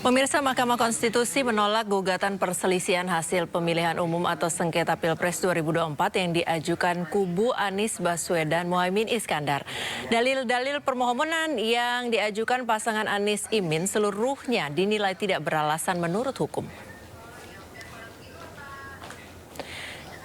Pemirsa, Mahkamah Konstitusi menolak gugatan perselisihan hasil pemilihan umum atau sengketa Pilpres 2024 yang diajukan kubu Anies Baswedan Muhaimin Iskandar. Dalil-dalil permohonan yang diajukan pasangan Anies Imin seluruhnya dinilai tidak beralasan menurut hukum.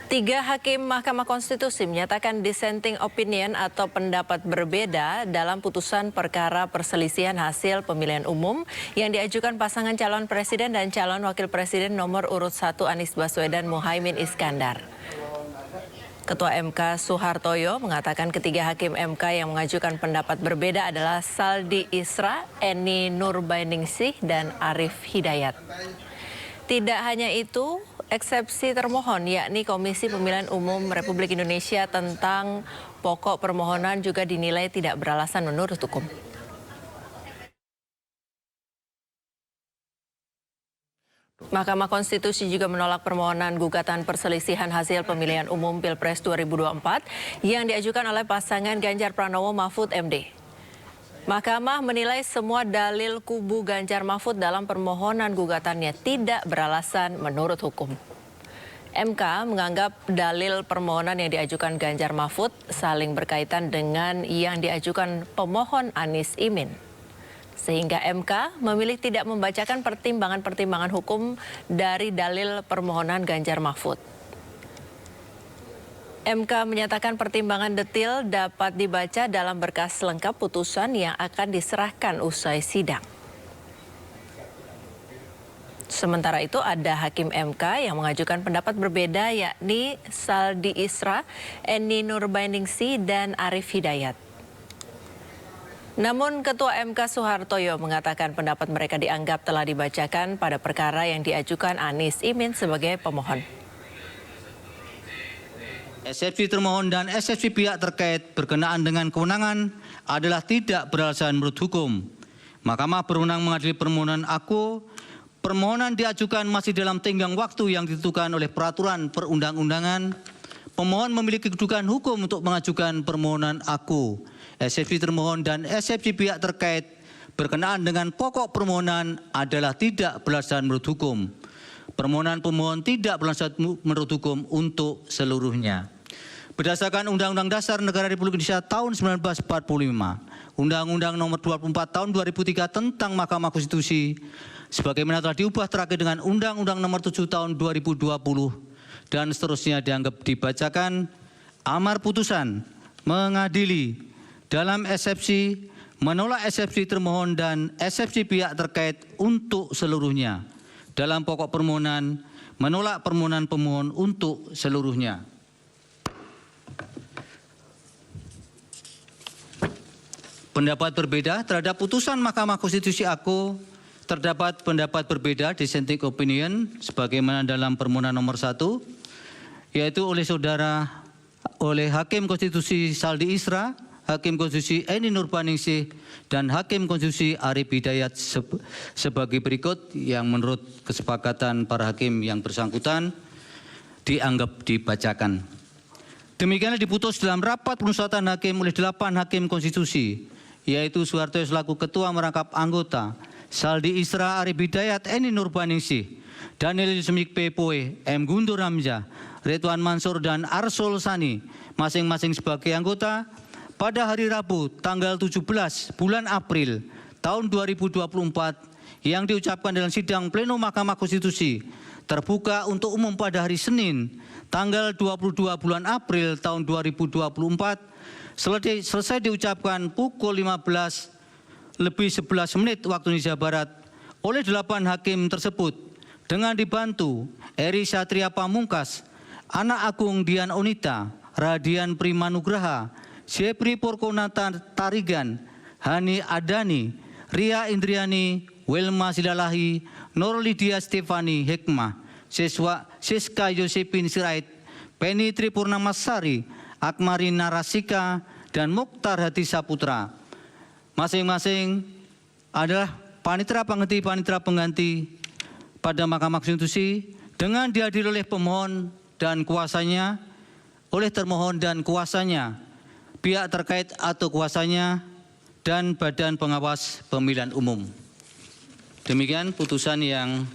3 hakim Mahkamah Konstitusi menyatakan dissenting opinion atau pendapat berbeda dalam putusan perkara perselisihan hasil pemilihan umum yang diajukan pasangan calon presiden dan calon wakil presiden nomor urut 1 Anies Baswedan Muhaimin Iskandar. Ketua MK Soehartoyo mengatakan ketiga hakim MK yang mengajukan pendapat berbeda adalah Saldi Isra, Eni Nurbainingsih, dan Arief Hidayat. Tidak hanya itu, eksepsi termohon yakni Komisi Pemilihan Umum Republik Indonesia tentang pokok permohonan juga dinilai tidak beralasan menurut hukum. Mahkamah Konstitusi juga menolak permohonan gugatan perselisihan hasil pemilihan umum Pilpres 2024 yang diajukan oleh pasangan Ganjar Pranowo Mahfud MD. Mahkamah menilai semua dalil kubu Ganjar Mahfud dalam permohonan gugatannya tidak beralasan menurut hukum. MK menganggap dalil permohonan yang diajukan Ganjar Mahfud saling berkaitan dengan yang diajukan pemohon Anies Imin. Sehingga MK memilih tidak membacakan pertimbangan-pertimbangan hukum dari dalil permohonan Ganjar Mahfud. MK menyatakan pertimbangan detail dapat dibaca dalam berkas lengkap putusan yang akan diserahkan usai sidang. Sementara itu ada hakim MK yang mengajukan pendapat berbeda yakni Saldi Isra, Eni Nurbainingsih, dan Arief Hidayat. Namun Ketua MK Soehartoyo mengatakan pendapat mereka dianggap telah dibacakan pada perkara yang diajukan Anies Imin sebagai pemohon. Eksepsi termohon dan eksepsi pihak terkait berkenaan dengan kewenangan adalah tidak beralasan menurut hukum. Mahkamah berwenang mengadili permohonan aku. Permohonan diajukan masih dalam tenggang waktu yang ditentukan oleh peraturan perundang-undangan. Pemohon memiliki kedudukan hukum untuk mengajukan permohonan aku. Eksepsi termohon dan eksepsi pihak terkait berkenaan dengan pokok permohonan adalah tidak beralasan menurut hukum. Permohonan pemohon tidak beralasan menurut hukum untuk seluruhnya. Berdasarkan Undang-Undang Dasar Negara Republik Indonesia tahun 1945, Undang-Undang Nomor 24 tahun 2003 tentang Mahkamah Konstitusi, sebagaimana telah diubah terakhir dengan Undang-Undang Nomor 7 tahun 2020 dan seterusnya dianggap dibacakan, amar putusan mengadili dalam eksepsi, menolak eksepsi termohon dan eksepsi pihak terkait untuk seluruhnya. Dalam pokok permohonan, menolak permohonan pemohon untuk seluruhnya. Pendapat berbeda terhadap putusan Mahkamah Konstitusi aku, terdapat pendapat berbeda dissenting opinion sebagaimana dalam permohonan nomor 1, yaitu oleh Hakim Konstitusi Saldi Isra, Hakim Konstitusi Eni Nurbainingsih, dan Hakim Konstitusi Arief Hidayat sebagai berikut yang menurut kesepakatan para hakim yang bersangkutan dianggap dibacakan. Demikianlah diputus dalam rapat pemusyawaratan hakim oleh 8 hakim konstitusi, yaitu Soehartoyo selaku ketua merangkap anggota, Saldi Isra, Arief Hidayat, Eni Nurbainingsih, Daniel Yusmik Pepoe, M. Guntur Hamzah, Ridwan Mansur, dan Arsul Sani, masing-masing sebagai anggota, pada hari Rabu tanggal 17 bulan April tahun 2024 yang diucapkan dalam sidang pleno Mahkamah Konstitusi terbuka untuk umum pada hari Senin tanggal 22 bulan April tahun 2024 selesai diucapkan pukul 15:11 waktu Indonesia Barat oleh 8 hakim tersebut dengan dibantu Eri Satria Pamungkas, Anak Agung Dian Onita, Radian Primanugraha, Jepri Porkonata Tarigan, Hani Adani, Ria Indriani, Wilma Silalahi, Nur Lydia Stefani Hikmah, Siska Yosepin Sirait, Penny Tripurnamasari, Akmari Narasika, dan Mukhtar Hadi Saputra. Masing-masing adalah panitera pengganti pada Mahkamah Konstitusi dengan dihadiri oleh pemohon dan kuasanya, oleh termohon dan kuasanya, pihak terkait atau kuasanya, dan Badan Pengawas Pemilihan Umum. Demikian putusan yang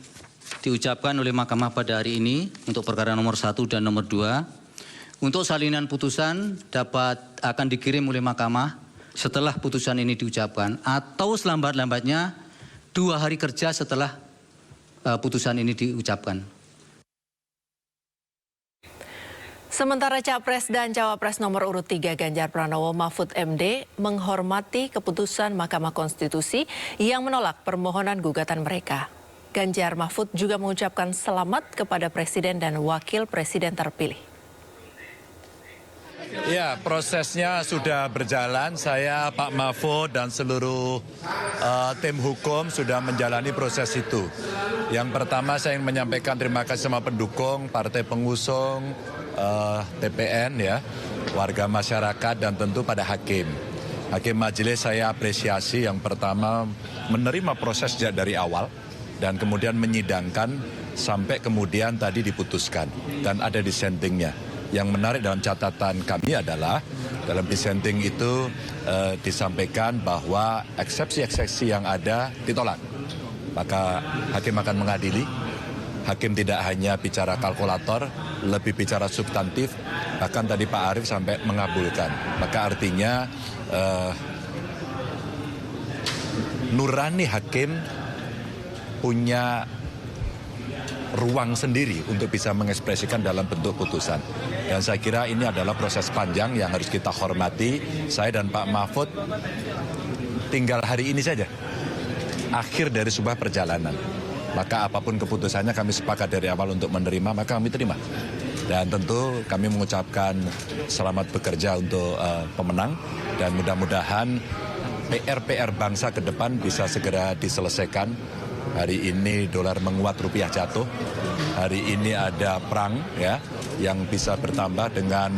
diucapkan oleh Mahkamah pada hari ini untuk perkara nomor 1 dan nomor 2. Untuk salinan putusan akan dikirim oleh Mahkamah setelah putusan ini diucapkan atau selambat-lambatnya 2 hari kerja setelah putusan ini diucapkan. Sementara Capres dan Cawapres nomor urut 3 Ganjar Pranowo Mahfud MD menghormati keputusan Mahkamah Konstitusi yang menolak permohonan gugatan mereka. Ganjar Mahfud juga mengucapkan selamat kepada Presiden dan Wakil Presiden terpilih. Ya, prosesnya sudah berjalan. Saya, Pak Mahfud, dan seluruh tim hukum sudah menjalani proses itu. Yang pertama saya ingin menyampaikan terima kasih sama pendukung, partai pengusung, TPN, ya, warga masyarakat, dan tentu pada hakim. Hakim majelis saya apresiasi yang pertama menerima proses dari awal dan kemudian menyidangkan sampai kemudian tadi diputuskan dan ada dissentingnya. Yang menarik dalam catatan kami adalah dalam dissenting itu disampaikan bahwa eksepsi-eksepsi yang ada ditolak. Maka hakim akan mengadili. Hakim tidak hanya bicara kalkulator, lebih bicara substantif. Bahkan tadi Pak Arief sampai mengabulkan. Maka artinya nurani hakim punya ruang sendiri untuk bisa mengekspresikan dalam bentuk putusan. Dan saya kira ini adalah proses panjang yang harus kita hormati. Saya dan Pak Mahfud tinggal hari ini saja, akhir dari sebuah perjalanan. Maka apapun keputusannya kami sepakat dari awal untuk menerima, maka kami terima. Dan tentu kami mengucapkan selamat bekerja untuk pemenang. Dan mudah-mudahan PR-PR bangsa ke depan bisa segera diselesaikan. Hari ini dolar menguat, rupiah jatuh. Hari ini ada perang, ya, yang bisa bertambah dengan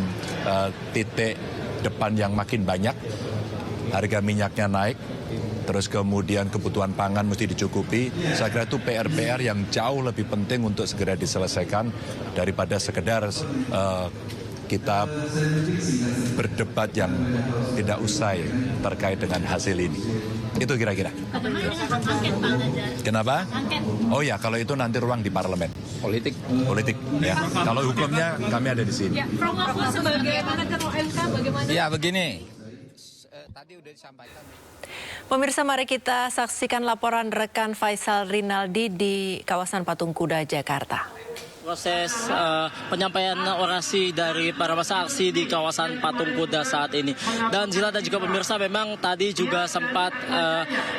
titik depan yang makin banyak. Harga minyaknya naik, terus kemudian kebutuhan pangan mesti dicukupi. Saya kira itu PR-PR yang jauh lebih penting untuk segera diselesaikan daripada sekedar kita berdebat yang tidak usai terkait dengan hasil ini. Itu kira-kira. Kenapa? Oh ya, kalau itu nanti ruang di parlemen. Politik, ya. Kalau hukumnya kami ada di sini. Ya, Prof. Mahfud sebagaimana ketua MK, bagaimana? Ya, begini. Tadi udah disampaikan. Pemirsa, mari kita saksikan laporan rekan Faisal Rinaldi di kawasan Patung Kuda, Jakarta. Proses penyampaian orasi dari para masa aksi di kawasan Patung Kuda saat ini. Dan Zila dan juga pemirsa, memang tadi juga sempat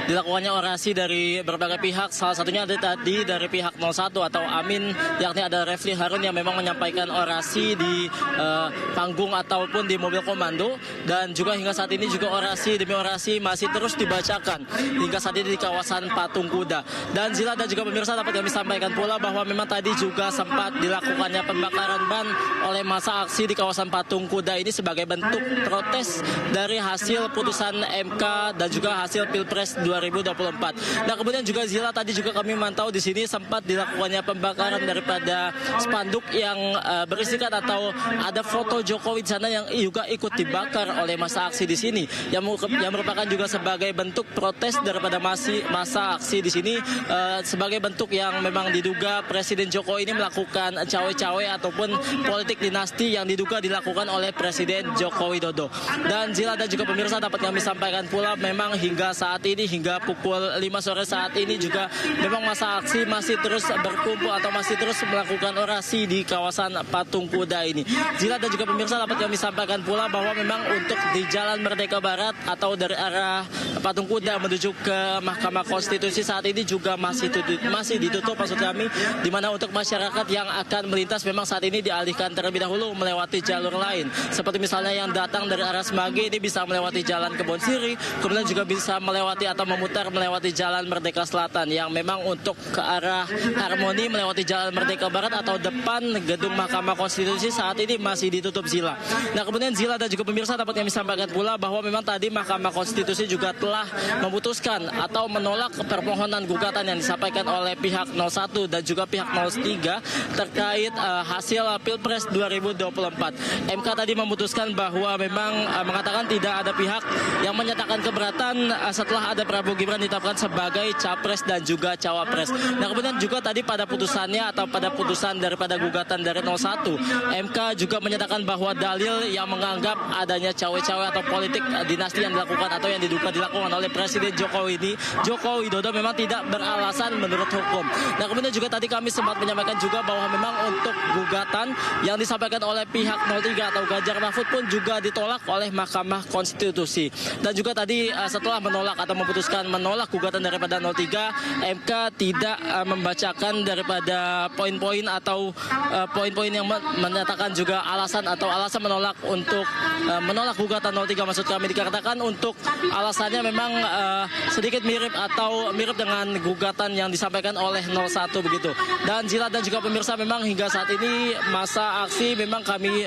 dilakukannya orasi dari berbagai pihak. Salah satunya ada tadi dari pihak 01 atau Amin, yakni ada Refli Harun yang memang menyampaikan orasi di panggung ataupun di mobil komando. Dan juga hingga saat ini juga orasi demi orasi masih terus dibacakan hingga saat ini di kawasan Patung Kuda. Dan Zila dan juga pemirsa, dapat kami sampaikan pula bahwa memang tadi juga sempat dilakukannya pembakaran ban oleh masa aksi di kawasan Patung Kuda ini sebagai bentuk protes dari hasil putusan MK dan juga hasil Pilpres 2024. Nah, kemudian juga Zila, tadi juga kami mantau di sini sempat dilakukannya pembakaran daripada spanduk yang berisikan atau ada foto Jokowi di sana yang juga ikut dibakar oleh masa aksi di sini yang merupakan juga sebagai bentuk protes daripada masa aksi di sini sebagai bentuk yang memang diduga Presiden Jokowi ini melakukan cawe-cawe ataupun politik dinasti yang diduga dilakukan oleh Presiden Joko Widodo. Dan Zila dan juga pemirsa, dapat kami sampaikan pula memang hingga saat ini, hingga pukul 5 sore saat ini juga memang masa aksi masih terus berkumpul atau masih terus melakukan orasi di kawasan Patung Kuda ini. Zila dan juga pemirsa, dapat kami sampaikan pula bahwa memang untuk di Jalan Merdeka Barat atau dari arah Patung Kuda menuju ke Mahkamah Konstitusi saat ini juga masih ditutup maksud kami, di mana untuk masyarakat yang akan melintas memang saat ini dialihkan terlebih dahulu melewati jalur lain. Seperti misalnya yang datang dari arah Semanggi ini bisa melewati Jalan Kebon Siri, kemudian juga bisa melewati atau memutar melewati Jalan Merdeka Selatan yang memang untuk ke arah Harmoni melewati Jalan Merdeka Barat atau depan gedung Mahkamah Konstitusi saat ini masih ditutup, Zila. Nah, kemudian Zila dan juga pemirsa, dapat kami sampaikan pula bahwa memang tadi Mahkamah Konstitusi juga telah memutuskan atau menolak permohonan gugatan yang disampaikan oleh pihak 01 dan juga pihak 03 terkait hasil Pilpres 2024. MK tadi memutuskan bahwa memang mengatakan tidak ada pihak yang menyatakan keberatan setelah ada Prabowo Gibran ditetapkan sebagai capres dan juga cawapres. Nah, kemudian juga tadi pada putusannya atau pada putusan daripada gugatan dari 01, MK juga menyatakan bahwa dalil yang menganggap adanya cawe-cawe atau politik dinasti yang dilakukan atau yang diduga dilakukan oleh Presiden Joko Widodo memang tidak beralasan menurut hukum. Nah, kemudian juga tadi kami sempat menyampaikan juga bahwa memang untuk gugatan yang disampaikan oleh pihak 03 atau Ganjar Mahfud pun juga ditolak oleh Mahkamah Konstitusi. Dan juga tadi setelah menolak atau memutuskan menolak gugatan daripada 03, MK tidak membacakan daripada poin-poin atau poin-poin yang menyatakan juga alasan menolak untuk menolak gugatan 03. Maksud kami dikatakan untuk alasannya memang sedikit mirip atau mirip dengan gugatan yang disampaikan oleh 01 begitu. Dan Zila dan juga pemirsa, memang hingga saat ini masa aksi memang kami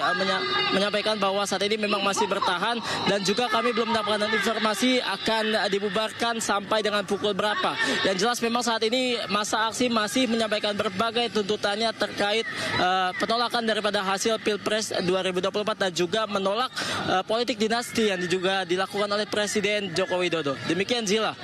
menyampaikan bahwa saat ini memang masih bertahan dan juga kami belum mendapatkan informasi akan dibubarkan sampai dengan pukul berapa. Yang jelas memang saat ini masa aksi masih menyampaikan berbagai tuntutannya terkait penolakan daripada hasil Pilpres 2024 dan juga menolak politik dinasti yang juga dilakukan oleh Presiden Joko Widodo. Demikian Zila.